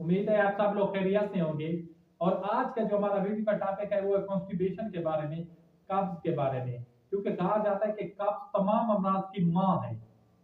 उम्मीद है आप सब लोग खैरियत से होंगे। और आज का जो हमारा वीडियो का टॉपिक है वो है कॉन्स्टिपेशन के बारे में, कब्ज के बारे में। क्योंकि कहा जाता है कि कब्ज तमाम अमराज की माँ है,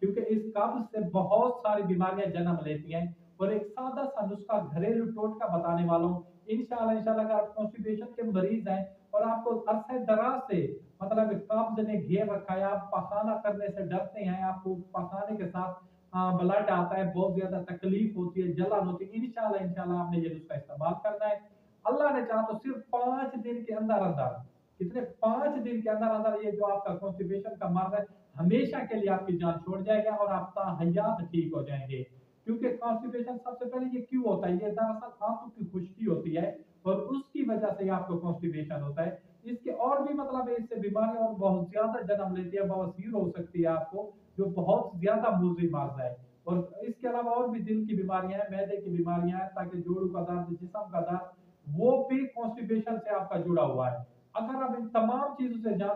क्योंकि इस कब्ज से बहुत सारी बीमारियां जन्म लेती हैं। और एक सादा सा नुस्खा घरेलू टोटका बताने वाला हूँ। इंशाल्लाह अगर आप कॉन्स्टिपेशन के मरीज हैं और आपको अरसे दराज से मतलब कब्ज ने घेर रखा है, आप पखाना करने से डरते हैं, आपको पखाने के साथ ब्लड आता है, बहुत ज्यादा तकलीफ होती है, जलन होती है, इंशाल्लाह आपने ये नुस्खा इस्तेमाल करना है। अल्लाह ने चाहा तो सिर्फ 5 दिन के अंदर अंदर, कितने 5 दिन के अंदर अंदर ये जो आपका कॉन्स्टिपेशन का मर्ज है हमेशा के लिए आपकी जान छोड़ जाएगा और आप ताहयात ठीक हो जाएंगे। क्योंकि कॉन्स्टिपेशन सबसे पहले ये क्यों होता है, ये दरअसल आंतों की खुश्की होती है और उसकी वजह से आपको कॉन्स्टिपेशन होता है। इसके और भी मतलब है, इससे बीमारियां और बहुत ज्यादा जन्म लेती है, बवासीर हो सकती है आपको, जो बहुत ज्यादा मूजी मर्ज है। और इसके अलावा और भी दिल की बीमारियां हैं, मैदे की बीमारियां हैं, ताकि जोड़ों का दर्द, जिस्म का दर्द, वो भी कॉन्स्टिपेशन से आपका जुड़ा हुआ है। अगर आप इन तमाम चीजों से जान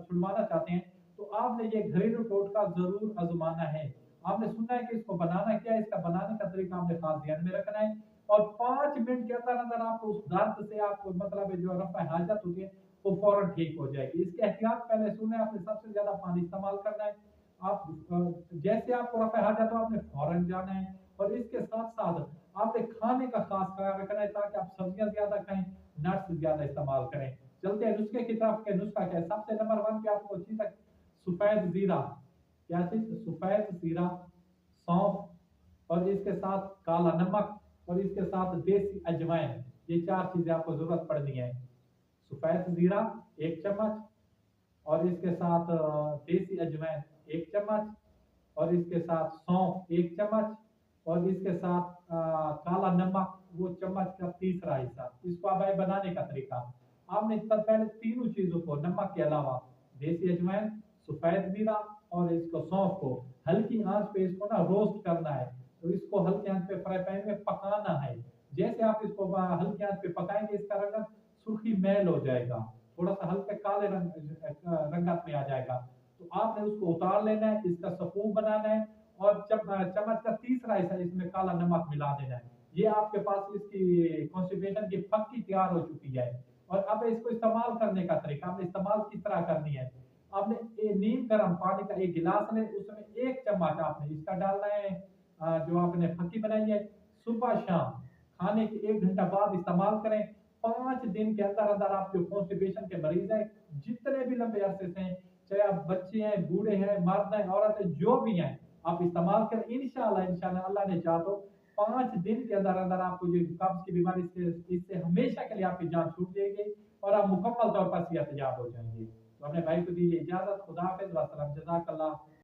छुड़वाना चाहते हैं तो आपने ये घरेलू टोटका जरूर आजमाना है। आपने सुना है कि इसको बनाना क्या है, इसका बनाने का तरीका आपने खास ध्यान में रखना है। और 5 मिनट के अंदर अंदर आपको उस दर्द से आपको मतलब जो रफा हाजत होती है वो फौरन ठीक हो जाएगी। इसके एहतियात पहले सुने, आपने सबसे ज्यादा पानी इस्तेमाल करना है। आप जैसे आपको रफा हाजत हो आपने फौरन जाना है। और इसके साथ साथ आपने खाने का खास ख्याल रखना है, ताकि आप सब्जियां ज्यादा खाएं, नट्स ज्यादा इस्तेमाल करें। चलते हैं नुस्खे की तरफ के। नुस्खा क्या है, सबसे नंबर 1 पे आपको चीज है सफेद जीरा। क्या चीज, सफेद जीरा, सौंफ, और इसके साथ काला नमक, और इसके साथ देसी अजवाइन। ये 4 चीजें आपको जरूरत पड़नी है। सफेद जीरा 1 चम्मच, और इसके साथ देसी अजवाइन 1 चम्मच, और इसके साथ सौंफ 1 चम्मच, और इसके साथ काला नमक वो चम्मच का तीसरा हिस्सा। इसको अब है बनाने का तरीका। आपने तब पहले तीनों चीजों को, नमक के अलावा देसी अजवाइन, सफेद जीरा और इसको सौंफ को हल्की आंच पे इसको ना रोस्ट करना है। तो इसको हल्की आंच पे फ्राई पैन में पकाना है। जैसे आप इसको हल्की आंच पे पकाएंगे इसका रंग सुर्खी मैल हो जाएगा, थोड़ा सा हल्के काले रंगत में आ जाएगा। तो आपने उसको उतार लेना है, इसका सफूफ बनाना है, और चम्मच का तीसरा हिस्सा इसमें काला नमक मिला देना है। ये आपके पास इसकी कॉन्स्टिपेशन की पक्की तैयार हो चुकी है। और अब इसको इस्तेमाल करने का तरीका, आपने इस्तेमाल किस तरह करनी है। आपने नीम गर्म पानी का 1 गिलास लें, उसमें 1 चम्मच आपने इसका डालना है, जो आपने फक्की बनाई है। सुबह शाम खाने के 1 घंटा बाद इस्तेमाल करें। 5 दिन के अंदर अंदर आप जो कॉन्स्टिपेशन के मरीज हैं, जितने भी लंबे अरसे से हैं, चाहे आप बच्चे हैं, बूढ़े हैं, मर्द हैं, औरत हैं, जो भी हैं, आप इस्तेमाल करें। इंशाल्लाह अल्लाह ने चाहा तो 5 दिन के अंदर अंदर आपको जो कब्ज की बीमारी इससे हमेशा के लिए आपकी जान छूट जाएगी और आप मुकम्मल तौर पर सेहतयाब हो जाएंगे। तो अपने भाई को दीजिए इजाजत। खुदा हाफिज, वस्सलाम, जज़ाकल्लाह।